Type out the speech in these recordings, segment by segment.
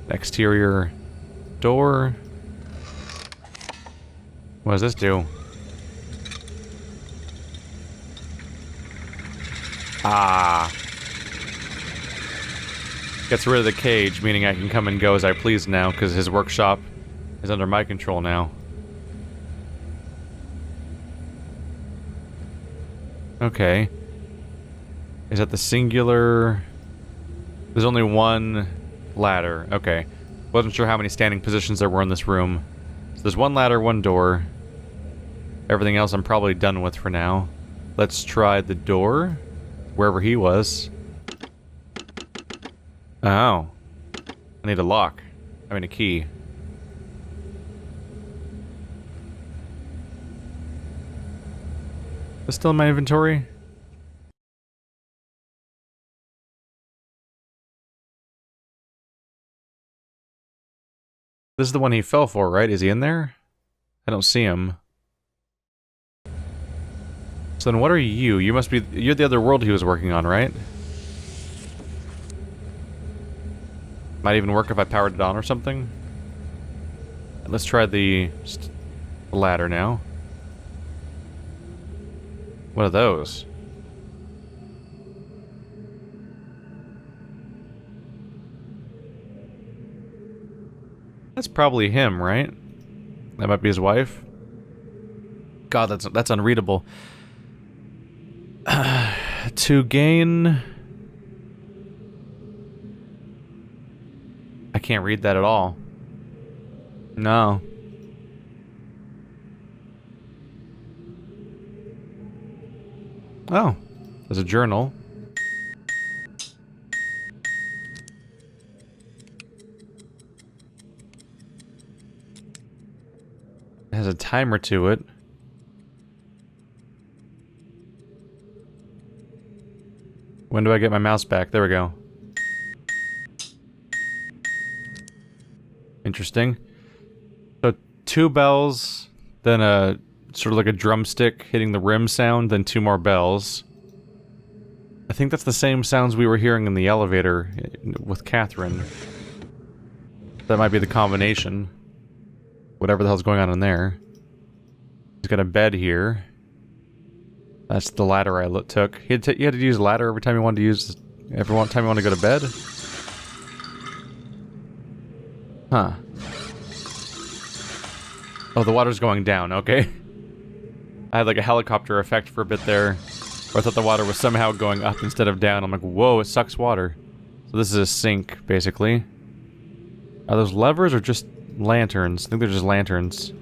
Exterior door. What does this do? Ah. Gets rid of the cage, meaning I can come and go as I please now, because his workshop is under my control now. Okay. Is that the singular... There's only one ladder. Okay. Wasn't sure how many standing positions there were in this room. So there's one ladder, one door. Everything else I'm probably done with for now. Let's try the door. Wherever he was. Oh. I need a lock. I mean a key. Is this still in my inventory? This is the one he fell for, right? Is he in there? I don't see him. So then what are you? You must be... You're the other world he was working on, right? Might even work if I powered it on or something. Let's try the ladder now. What are those? That's probably him, right? That might be his wife. God, that's unreadable. To gain... I can't read that at all. No. Oh. There's a journal. It has a timer to it. When do I get my mouse back? There we go. Interesting. So 2 bells, then a sort of like a drumstick hitting the rim sound, then 2 more bells. I think that's the same sounds we were hearing in the elevator with Catherine. That might be the combination. Whatever the hell's going on in there. He's got a bed here. That's the ladder I took. You had to use a ladder every time you wanted to use... Every time you wanted to go to bed? Huh. Oh, the water's going down, okay. I had like a helicopter effect for a bit there, where I thought the water was somehow going up instead of down. I'm like, whoa, it sucks water. So this is a sink, basically. Are those levers or just lanterns? I think they're just lanterns.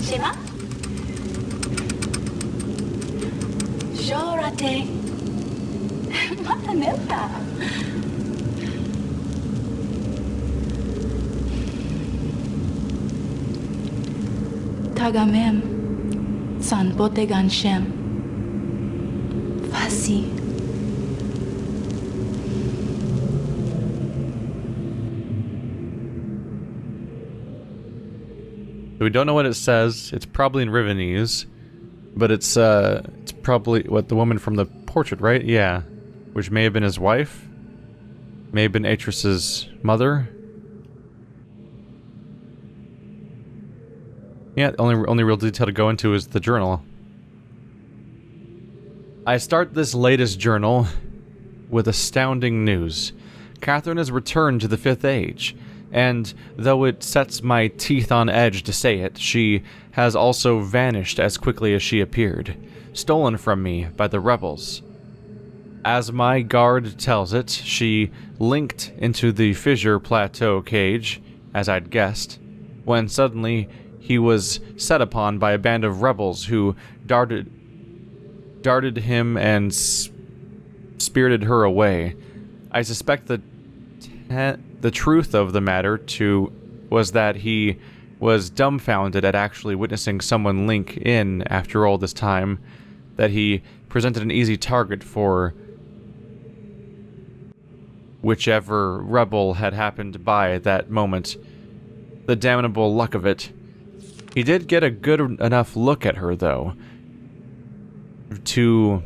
Shimmer? Shorate. Mata neta. Tagamem. San botegan shem. Fasi. We don't know what it says. It's probably in Rivenese, but it's probably what the woman from the portrait, right? Yeah, which may have been his wife, may have been Atris's mother. Yeah, only real detail to go into is the journal. I start this latest journal with astounding news. Catherine has returned to the 5th Age. And though it sets my teeth on edge to say it, she has also vanished as quickly as she appeared, stolen from me by the rebels. As my guard tells it, she linked into the Fissure Plateau cage, as I'd guessed, when suddenly he was set upon by a band of rebels who darted him and spirited her away. I suspect the truth of the matter, was that he was dumbfounded at actually witnessing someone link in after all this time, that he presented an easy target for whichever rebel had happened by at that moment. The damnable luck of it. He did get a good enough look at her, though, to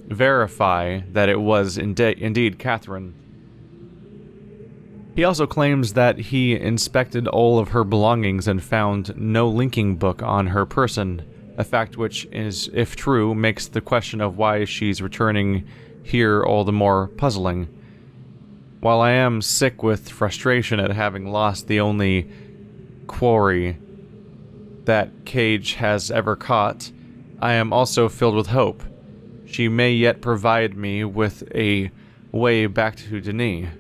verify that it was indeed Catherine. He also claims that he inspected all of her belongings and found no linking book on her person, a fact which is, if true, makes the question of why she's returning here all the more puzzling. While I am sick with frustration at having lost the only quarry that Cage has ever caught, I am also filled with hope. She may yet provide me with a way back to Denis.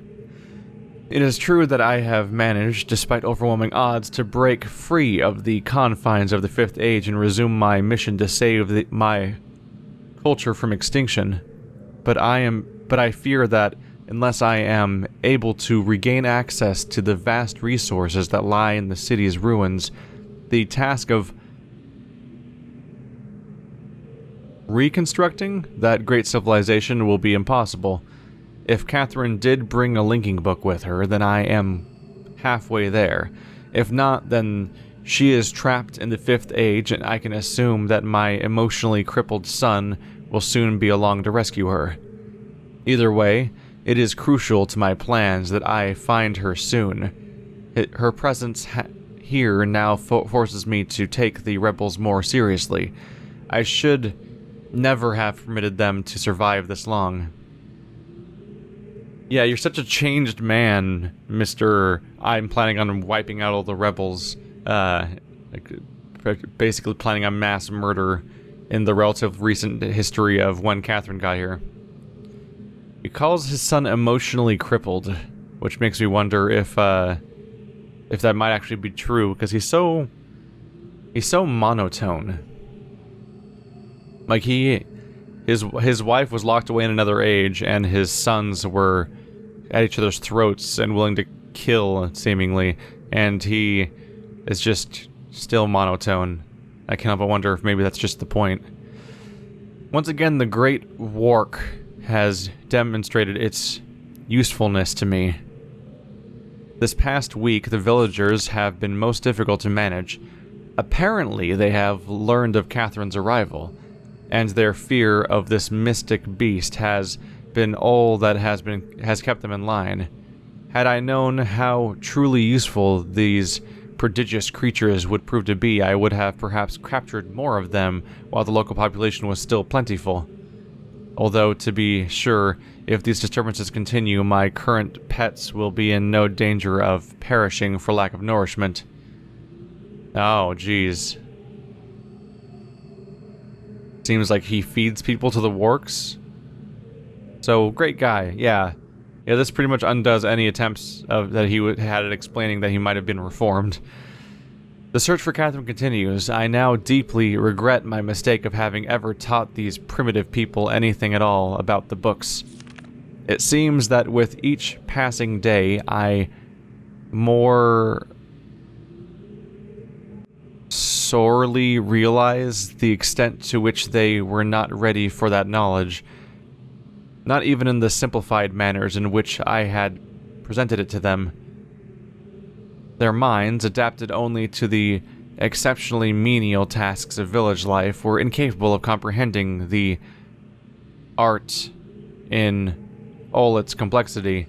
It is true that I have managed, despite overwhelming odds, to break free of the confines of the Fifth Age and resume my mission to save my culture from extinction. But I fear that unless I am able to regain access to the vast resources that lie in the city's ruins, the task of reconstructing that great civilization will be impossible. If Catherine did bring a linking book with her, then I am halfway there. If not, then she is trapped in the Fifth Age, and I can assume that my emotionally crippled son will soon be along to rescue her. Either way, it is crucial to my plans that I find her soon. Her presence here now forces me to take the rebels more seriously. I should never have permitted them to survive this long. Yeah, you're such a changed man, Mr. I'm planning on wiping out all the rebels, basically planning on mass murder in the relative recent history of when Catherine got here. He calls his son emotionally crippled, which makes me wonder if that might actually be true, because he's so monotone. Like his wife was locked away in another age, and his sons were at each other's throats and willing to kill, seemingly, and he is just still monotone. I can't help but wonder if maybe that's just the point. Once again, the Great Wark has demonstrated its usefulness to me. This past week, the villagers have been most difficult to manage. Apparently, they have learned of Catherine's arrival, and their fear of this mystic beast has been all that has kept them in line. Had I known how truly useful these prodigious creatures would prove to be, I would have perhaps captured more of them while the local population was still plentiful. Although, to be sure, if these disturbances continue, my current pets will be in no danger of perishing for lack of nourishment. Oh, jeez. Seems like he feeds people to the Warks. So, great guy, yeah. Yeah, this pretty much undoes any attempts that he had at explaining that he might have been reformed. The search for Catherine continues. I now deeply regret my mistake of having ever taught these primitive people anything at all about the books. It seems that with each passing day, I more sorely realize the extent to which they were not ready for that knowledge. Not even in the simplified manners in which I had presented it to them. Their minds, adapted only to the exceptionally menial tasks of village life, were incapable of comprehending the art in all its complexity,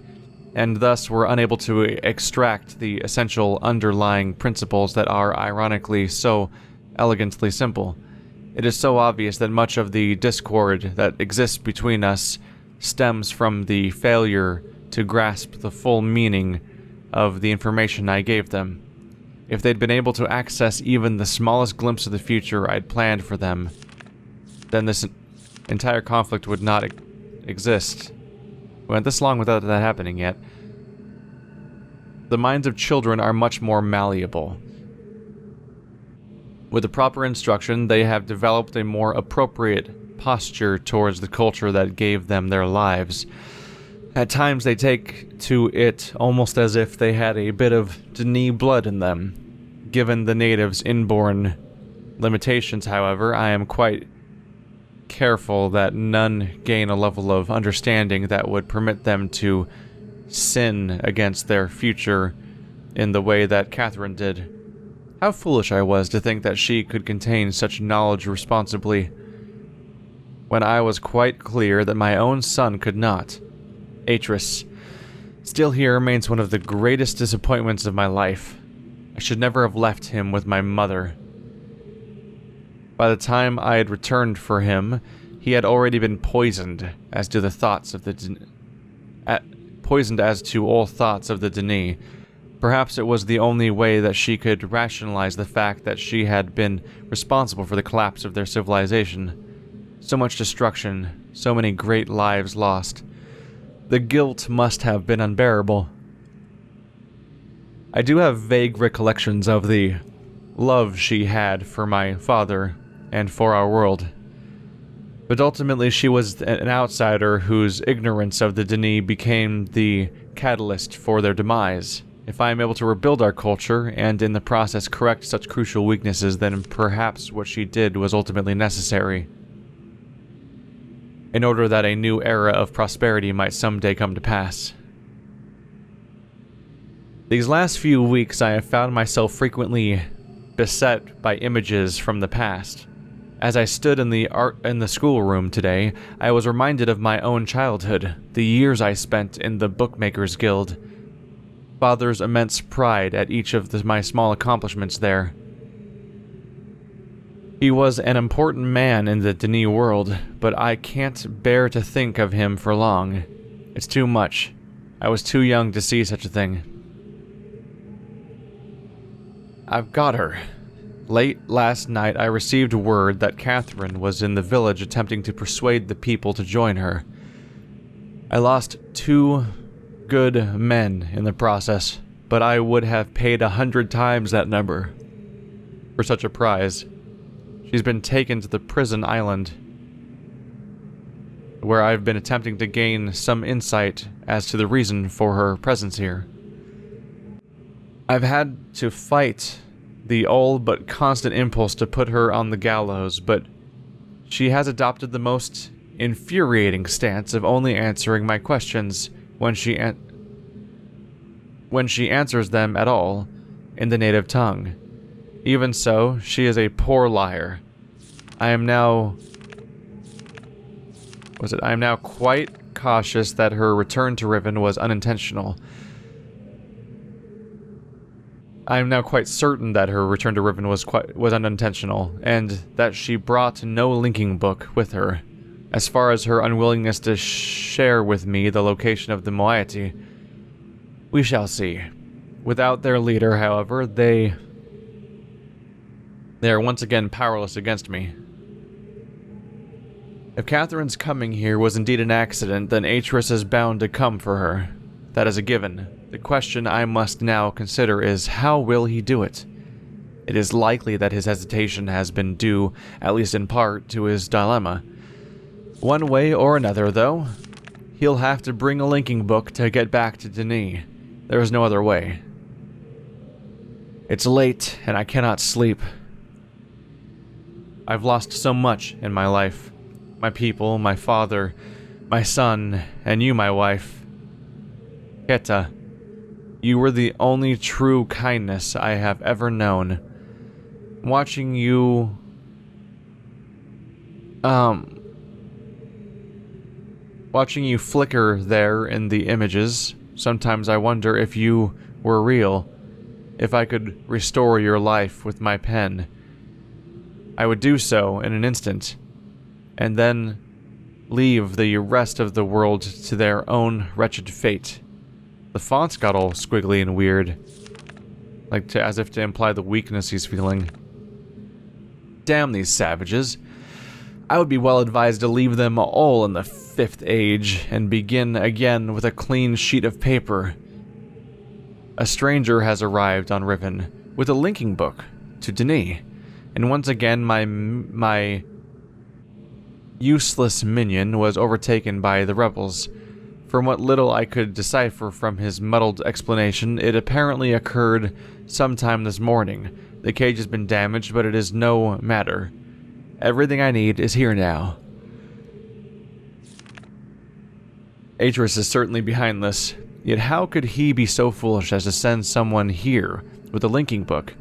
and thus were unable to extract the essential underlying principles that are ironically so elegantly simple. It is so obvious that much of the discord that exists between us stems from the failure to grasp the full meaning of the information I gave them. If they'd been able to access even the smallest glimpse of the future I'd planned for them, then this entire conflict would not exist. We went this long without that happening yet. The minds of children are much more malleable. With the proper instruction, they have developed a more appropriate posture towards the culture that gave them their lives. At times they take to it almost as if they had a bit of Denis blood in them. Given the natives' inborn limitations, however, I am quite careful that none gain a level of understanding that would permit them to sin against their future in the way that Catherine did. How foolish I was to think that she could contain such knowledge responsibly. when I was quite clear that my own son could not. Atris, still here, remains one of the greatest disappointments of my life. I should never have left him with my mother. By the time I had returned for him, he had already been poisoned as to the thoughts of the poisoned as to all thoughts of the Denis. Perhaps it was the only way that she could rationalize the fact that she had been responsible for the collapse of their civilization. So much destruction, so many great lives lost. The guilt must have been unbearable. I do have vague recollections of the love she had for my father and for our world. But ultimately she was an outsider whose ignorance of the Denis became the catalyst for their demise. If I am able to rebuild our culture, and in the process correct such crucial weaknesses, then perhaps what she did was ultimately necessary, in order that a new era of prosperity might someday come to pass. These last few weeks I have found myself frequently beset by images from the past. As I stood in the schoolroom today, I was reminded of my own childhood, the years I spent in the Bookmakers Guild, Father's immense pride at each of my small accomplishments there. He was an important man in the Denis world, but I can't bear to think of him for long. It's too much. I was too young to see such a thing. I've got her. Late last night I received word that Catherine was in the village attempting to persuade the people to join her. I lost 2 good men in the process, but I would have paid 100 times that number for such a prize. She's been taken to the prison island, where I've been attempting to gain some insight as to the reason for her presence here. I've had to fight the all but constant impulse to put her on the gallows, but she has adopted the most infuriating stance of only answering my questions when she answers them at all in the native tongue. Even so, she is a poor liar. I am now quite cautious that her return to Riven was unintentional. I am now quite certain that her return to Riven was unintentional, and that she brought no linking book with her. As far as her unwillingness to share with me the location of the moiety, we shall see. Without their leader, however, they are once again powerless against me. If Catherine's coming here was indeed an accident, then Atris is bound to come for her. That is a given. The question I must now consider is, how will he do it? It is likely that his hesitation has been due, at least in part, to his dilemma. One way or another, though, he'll have to bring a linking book to get back to Denis. There is no other way. It's late, and I cannot sleep. I've lost so much in my life. My people, my father, my son, and you, my wife. Keta, you were the only true kindness I have ever known. Watching you flicker there in the images, sometimes I wonder if you were real, if I could restore your life with my pen. I would do so in an instant, and then leave the rest of the world to their own wretched fate. The fonts got all squiggly and weird, as if to imply the weakness he's feeling. Damn these savages. I would be well advised to leave them all in the 5th age and begin again with a clean sheet of paper. A stranger has arrived on Riven with a linking book to Denis, and once again my useless minion was overtaken by the rebels. From what little I could decipher from his muddled explanation, it apparently occurred sometime this morning. The cage has been damaged, but it is no matter. Everything I need is here now. Atris is certainly behind this, yet how could he be so foolish as to send someone here with a linking book?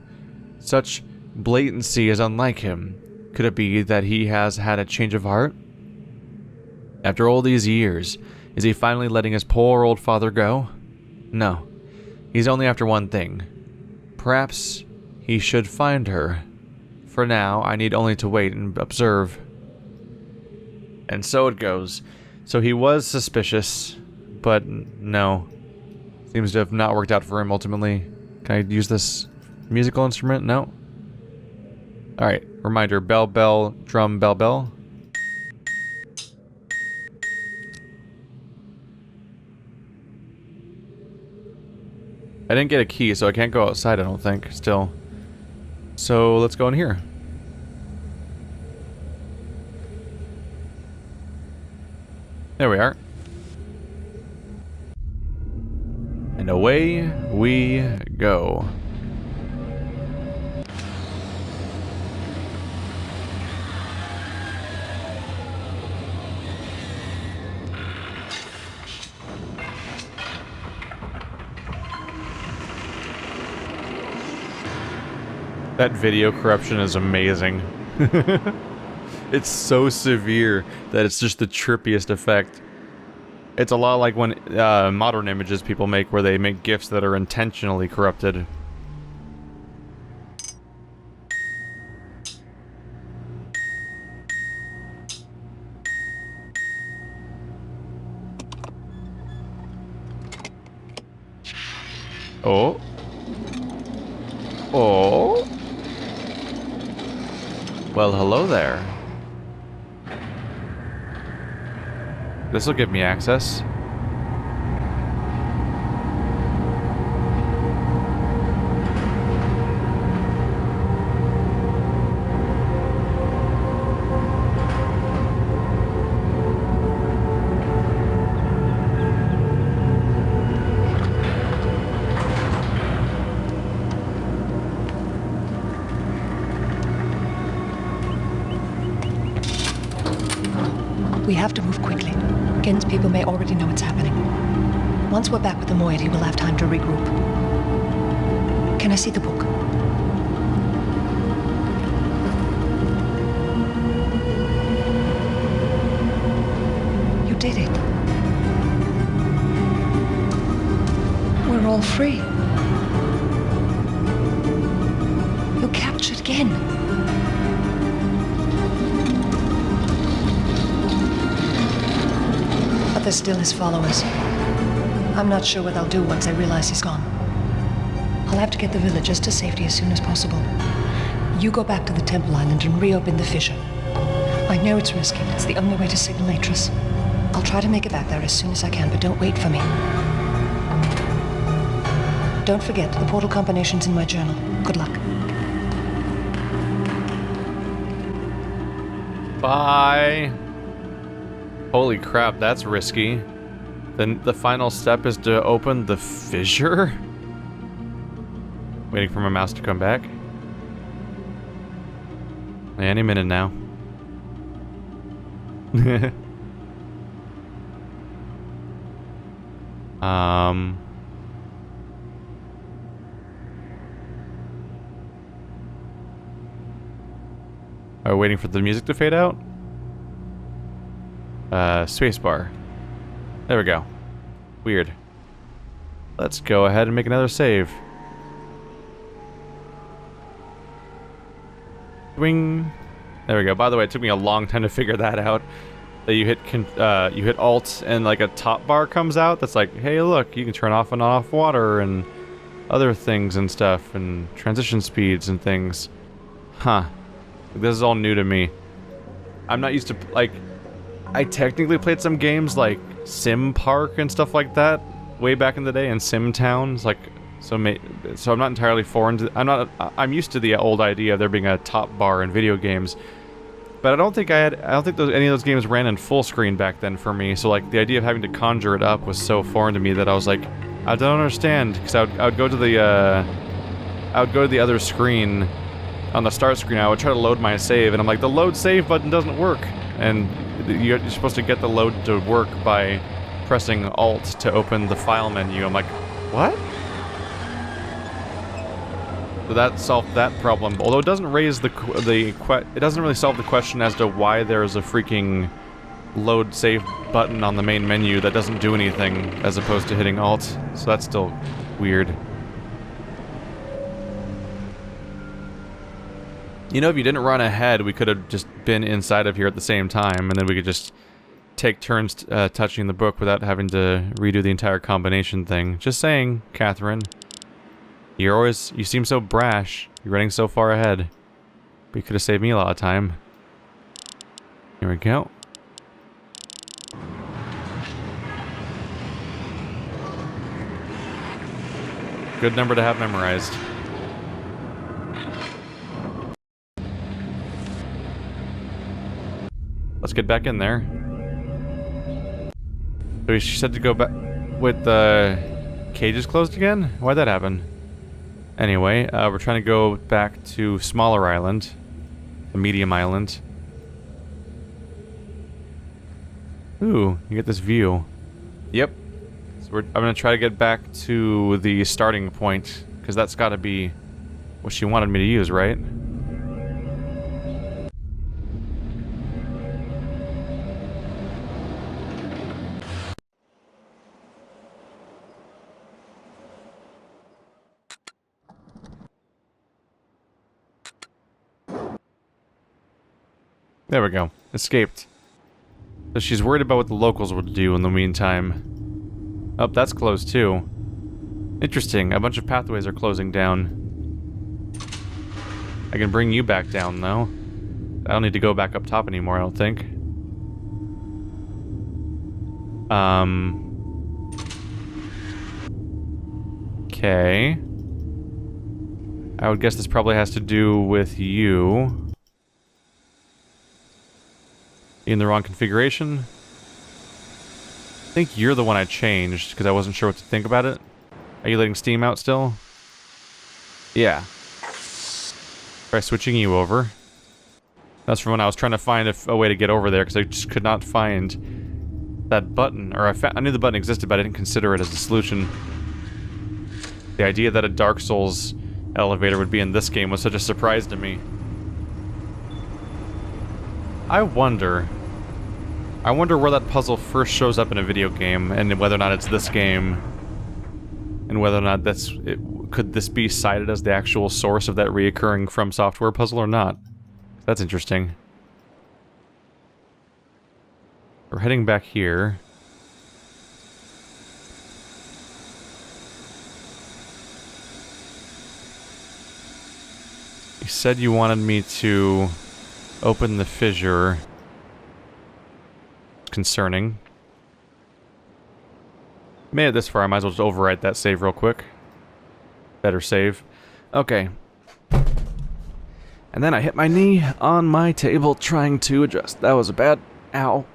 Such blatancy is unlike him. Could it be that he has had a change of heart? After all these years, is he finally letting his poor old father go? No. He's only after one thing. Perhaps he should find her. For now, I need only to wait and observe. And so it goes. So he was suspicious, but no. Seems to have not worked out for him ultimately. Can I use this musical instrument? No. Alright, reminder, bell, bell, drum, bell, bell. I didn't get a key, so I can't go outside, I don't think, still. So, let's go in here. There we are. And away we go. That video corruption is amazing. It's so severe that it's just the trippiest effect. It's a lot like when modern images people make where they make GIFs that are intentionally corrupted. Oh. Oh. Well, hello there. This'll give me access. We have to move quickly. Gen's people may already know what's happening. Once we're back with the moiety, we'll have time to regroup. Can I see the book? You did it. We're all free. You captured Gen. They're still his followers. I'm not sure what I'll do once I realize he's gone. I'll have to get the villagers to safety as soon as possible. You go back to the Temple Island and reopen the fissure. I know it's risky, but it's the only way to signal Atris. I'll try to make it back there as soon as I can, but don't wait for me. Don't forget, the portal combination's in my journal. Good luck. Bye. Holy crap, that's risky. Then the final step is to open the fissure? Waiting for my mouse to come back. Any minute now. Are we waiting for the music to fade out? Spacebar. There we go. Weird. Let's go ahead and make another save. Swing. There we go. By the way, it took me a long time to figure that out. That you hit Alt and like a top bar comes out that's like, hey look, you can turn off and off water and other things and stuff and transition speeds and things. Huh. This is all new to me. I'm not used to, like, I technically played some games like Sim Park and stuff like that way back in the day, and Sim Towns, like, so I'm not entirely foreign to, I'm used to the old idea of there being a top bar in video games, but I don't think any of those games ran in full screen back then for me, so like the idea of having to conjure it up was so foreign to me that I was like, I don't understand, because I would go to the other screen, on the start screen, I would try to load my save, and I'm like, the load save button doesn't work, and you're supposed to get the load to work by pressing Alt to open the file menu. I'm like, what? So that solved that problem. Although it doesn't raise it doesn't really solve the question as to why there's a freaking load save button on the main menu that doesn't do anything as opposed to hitting Alt, so that's still weird. You know, if you didn't run ahead, we could have just been inside of here at the same time, and then we could just take turns touching the book without having to redo the entire combination thing. Just saying, Catherine. You seem so brash. You're running so far ahead. But you could have saved me a lot of time. Here we go. Good number to have memorized. Let's get back in there. So she said to go back with the cages closed again? Why'd that happen? Anyway, we're trying to go back to smaller island. The medium island. Ooh, you get this view. Yep. So I'm gonna try to get back to the starting point, because that's gotta be what she wanted me to use, right? There we go. Escaped. So she's worried about what the locals would do in the meantime. Oh, that's closed too. Interesting. A bunch of pathways are closing down. I can bring you back down, though. I don't need to go back up top anymore, I don't think. Okay. I would guess this probably has to do with you. In the wrong configuration. I think you're the one I changed, because I wasn't sure what to think about it. Are you letting steam out still? Yeah. Try switching you over. That's from when I was trying to find a way to get over there, because I just could not find that button. Or I knew the button existed, but I didn't consider it as a solution. The idea that a Dark Souls elevator would be in this game was such a surprise to me. I wonder where that puzzle first shows up in a video game, and whether or not it's this game, and whether or not could this be cited as the actual source of that reoccurring From Software puzzle or not. That's interesting. We're heading back here. You said you wanted me to open the fissure. Concerning. Made it this far, I might as well just overwrite that save real quick. Better save. Okay. And then I hit my knee on my table trying to adjust. That was a bad... Ow.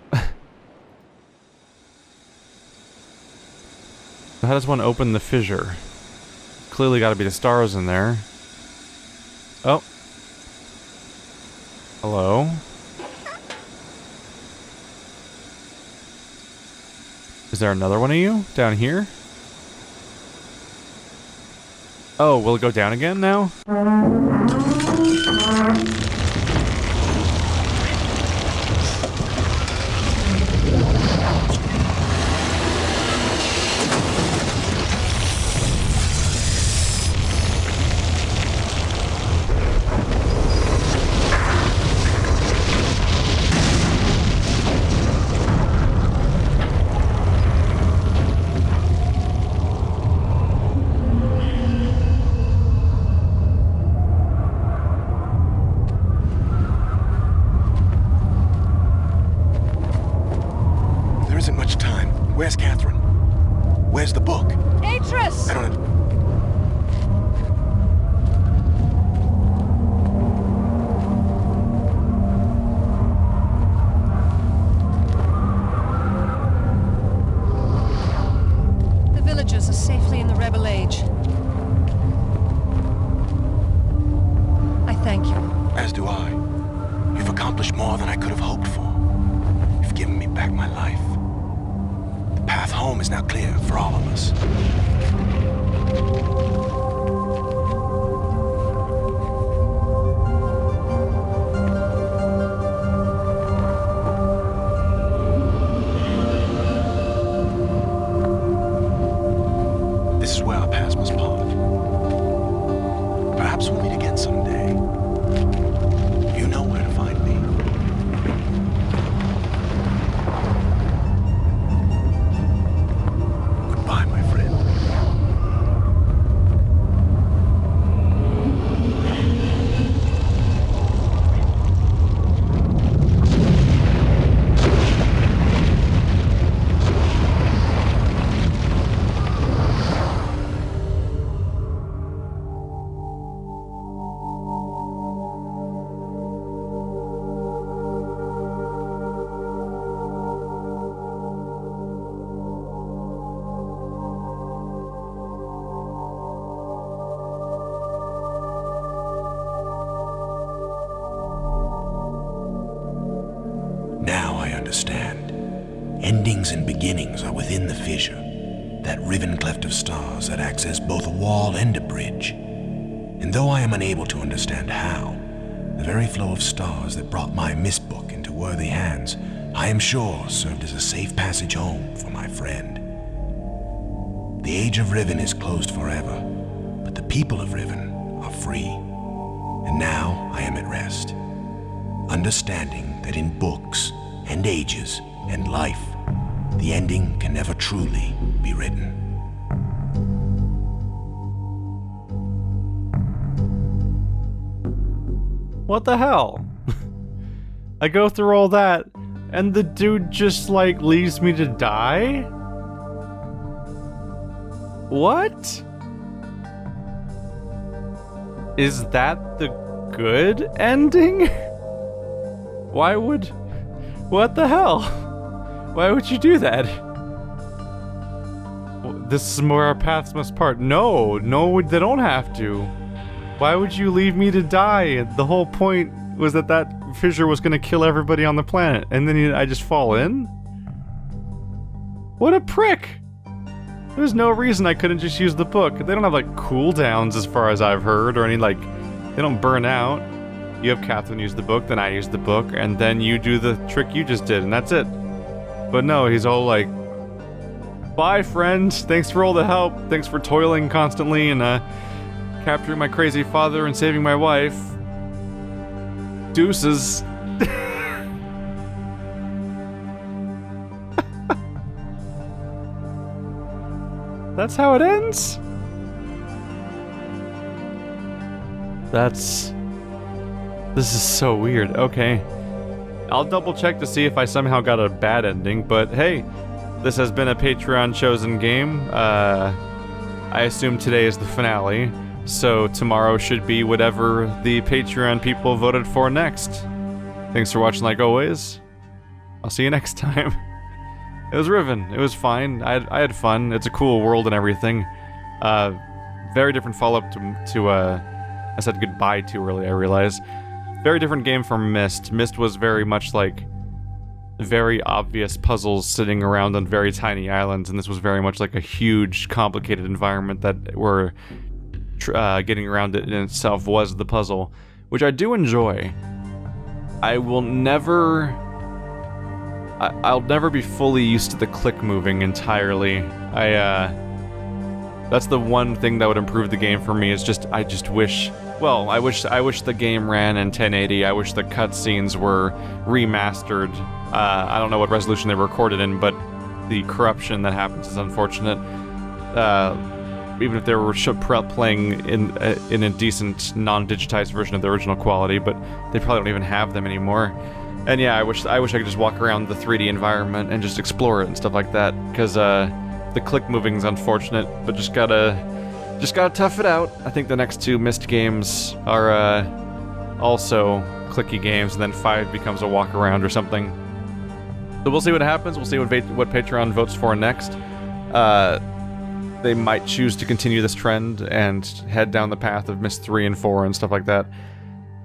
So how does one open the fissure? Clearly gotta be the stars in there. Oh. Hello? Is there another one of you down here? Oh, will it go down again now? Where's Catherine? Where's the book? Atris! I don't... The villagers are safely in the Rebel Age. I thank you. As do I. You've accomplished more than I could have hoped for. You've given me back my life. The path home is now clear for all of us. Now I understand. Endings and beginnings are within the fissure, that riven cleft of stars that acts as both a wall and a bridge. And though I am unable to understand how, the very flow of stars that brought my Myst book into worthy hands, I am sure served as a safe passage home for my friend. The age of Riven is closed forever, but the people of Riven are free. And now I am at rest, understanding that in books and ages and life, the ending can never truly be written. What the hell? I go through all that, and the dude just, like, leaves me to die? What? Is that the good ending? Why would... What the hell? Why would you do that? This is where our paths must part. No, they don't have to. Why would you leave me to die? The whole point was that that fissure was gonna kill everybody on the planet, and then I just fall in? What a prick! There's no reason I couldn't just use the book. They don't have, like, cooldowns as far as I've heard, or any, like, they don't burn out. You have Catherine use the book, then I use the book, and then you do the trick you just did, and that's it. But no, he's all like, bye, friend. Thanks for all the help. Thanks for toiling constantly and capturing my crazy father and saving my wife. Deuces. That's how it ends? This is so weird. Okay. I'll double check to see if I somehow got a bad ending, but hey, this has been a Patreon chosen game. I assume today is the finale, so tomorrow should be whatever the Patreon people voted for next. Thanks for watching like always. I'll see you next time. It was Riven. It was fine. I had fun. It's a cool world and everything. Very different follow-up to I said goodbye too early, I realize. Very different game from Myst. Myst was very much like very obvious puzzles sitting around on very tiny islands, and this was very much like a huge, complicated environment that we're getting around it in itself was the puzzle, which I do enjoy. I'll never be fully used to the click moving entirely. That's the one thing that would improve the game for me. Is just I wish the game ran in 1080. I wish the cutscenes were remastered. I don't know what resolution they were recorded in, but the corruption that happens is unfortunate. Even if they were playing in a decent, non-digitized version of the original quality, but they probably don't even have them anymore. And yeah, I wish I could just walk around the 3D environment and just explore it and stuff like that, because the click moving's unfortunate, but just gotta tough it out. I think the next two Myst games are also clicky games, and then 5 becomes a walk around or something. So we'll see what happens. We'll see what Patreon votes for next. They might choose to continue this trend and head down the path of Myst 3 and 4 and stuff like that.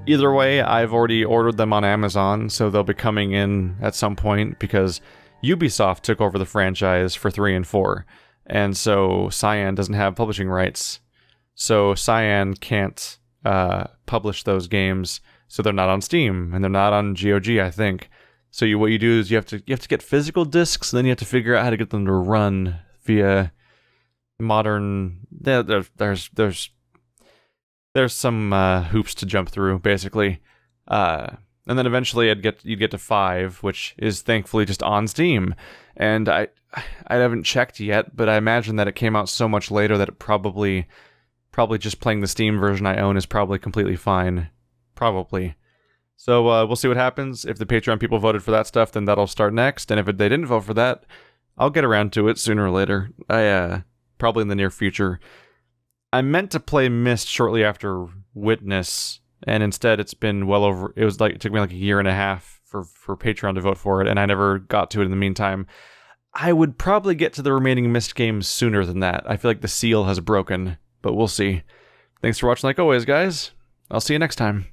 Either way, I've already ordered them on Amazon, so they'll be coming in at some point, because Ubisoft took over the franchise for 3 and 4, and so Cyan doesn't have publishing rights. So Cyan can't publish those games, so they're not on Steam, and they're not on GOG, I think. So what you do is you have to get physical discs, and then you have to figure out how to get them to run via modern... There's some hoops to jump through, basically. And then eventually you'd get to 5, which is thankfully just on Steam. And I haven't checked yet, but I imagine that it came out so much later that it probably just playing the Steam version I own is probably completely fine. Probably. So we'll see what happens. If the Patreon people voted for that stuff, then that'll start next. And if they didn't vote for that, I'll get around to it sooner or later. Probably in the near future. I meant to play Myst shortly after Witness, and instead it took me like a year and a half for Patreon to vote for it, and I never got to it in the meantime. I would probably get to the remaining Myst games sooner than that. I feel like the seal has broken, but we'll see. Thanks for watching like always, guys. I'll see you next time.